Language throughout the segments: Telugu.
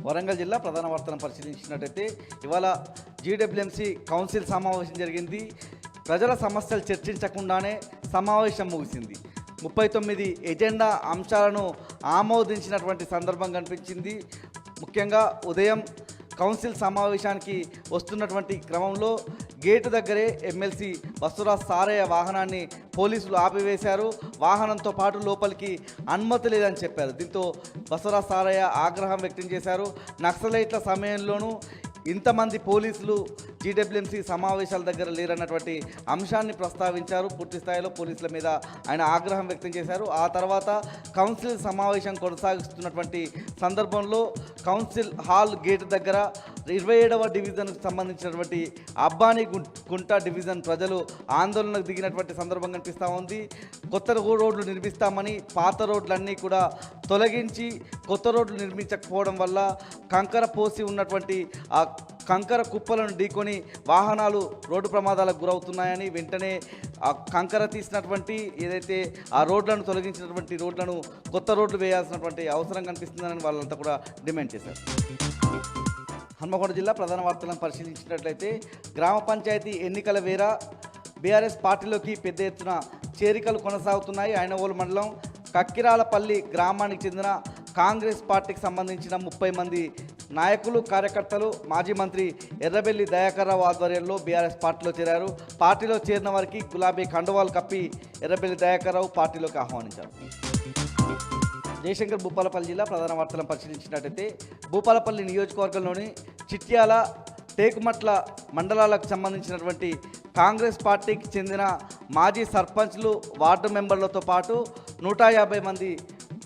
వరంగల్ జిల్లా ప్రధాన వార్తలను పరిశీలించినట్టయితే ఇవాళ జీడబ్ల్యూఎంసీ కౌన్సిల్ సమావేశం జరిగింది. ప్రజల సమస్యలు చర్చించకుండానే సమావేశం ముగిసింది. 39 ఎజెండా అంశాలను ఆమోదించినటువంటి సందర్భం కనిపించింది. ముఖ్యంగా ఉదయం కౌన్సిల్ సమావేశానికి వస్తున్నటువంటి క్రమంలో గేటు దగ్గరే ఎమ్మెల్సీ బస్సురాజ్ సారయ్య వాహనాన్ని పోలీసులు ఆపివేశారు. వాహనంతో పాటు లోపలికి అనుమతి లేదని చెప్పారు. దీంతో బస్సురాజ్ సారయ్య ఆగ్రహం వ్యక్తం చేశారు. నక్సలైట్ల సమయంలోనూ ఇంతమంది పోలీసులు జీడబ్ల్యూఎంసీ సమావేశాల దగ్గర లేరన్నటువంటి అంశాన్ని ప్రస్తావించారు. పూర్తి స్థాయిలో పోలీసుల మీద ఆయన ఆగ్రహం వ్యక్తం చేశారు. ఆ తర్వాత కౌన్సిల్ సమావేశం కొనసాగిస్తున్నటువంటి సందర్భంలో కౌన్సిల్ హాల్ గేటు దగ్గర 27వ డివిజన్కు సంబంధించినటువంటి అబ్బాని గుంట డివిజన్ ప్రజలు ఆందోళనకు దిగినటువంటి సందర్భం కనిపిస్తూ ఉంది. కొత్త రోడ్లు నిర్మిస్తామని పాత రోడ్లన్నీ కూడా తొలగించి కొత్త రోడ్లు నిర్మించకపోవడం వల్ల కంకర పోసి ఉన్నటువంటి ఆ కంకర కుప్పలను ఢీకొని వాహనాలు రోడ్డు ప్రమాదాలకు గురవుతున్నాయని, వెంటనే ఆ కంకర తీసినటువంటి ఏదైతే ఆ రోడ్లను తొలగించినటువంటి రోడ్లను కొత్త రోడ్లు వేయాల్సినటువంటి అవసరం కనిపిస్తుందని వాళ్ళంతా కూడా డిమాండ్ చేశారు. హన్మకొండ జిల్లా ప్రధాన వార్తలను పరిశీలించినట్లయితే గ్రామ పంచాయతీ ఎన్నికల వేళ బీఆర్ఎస్ పార్టీలోకి పెద్ద ఎత్తున చేరికలు కొనసాగుతున్నాయి. ఐనవోలు మండలం కక్కిరాలపల్లి గ్రామానికి చెందిన కాంగ్రెస్ పార్టీకి సంబంధించిన 30 మంది నాయకులు, కార్యకర్తలు మాజీ మంత్రి ఎర్రబెల్లి దయాకర్రావు ఆధ్వర్యంలో బీఆర్ఎస్ పార్టీలో చేరారు. పార్టీలో చేరిన వారికి గులాబీ కండువాలు కప్పి ఎర్రబెల్లి దయాకర్రావు పార్టీలోకి ఆహ్వానించారు. జయశంకర్ భూపాలపల్లి జిల్లా ప్రధాన వార్తలను పరిశీలించినట్టయితే భూపాలపల్లి నియోజకవర్గంలోని చిట్యాల, టేకుమట్ల మండలాలకు సంబంధించినటువంటి కాంగ్రెస్ పార్టీకి చెందిన మాజీ సర్పంచ్లు, వార్డు మెంబర్లతో పాటు 150 మంది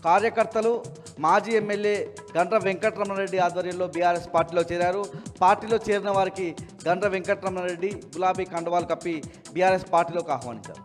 కార్యకర్తలు మాజీ ఎమ్మెల్యే గండ్ర వెంకటరమణారెడ్డి ఆధ్వర్యంలో బీఆర్ఎస్ పార్టీలో చేరారు. పార్టీలో చేరిన వారికి గండ్ర వెంకటరమణారెడ్డి గులాబీ కండువాలు కప్పి బీఆర్ఎస్ పార్టీలోకి ఆహ్వానించారు.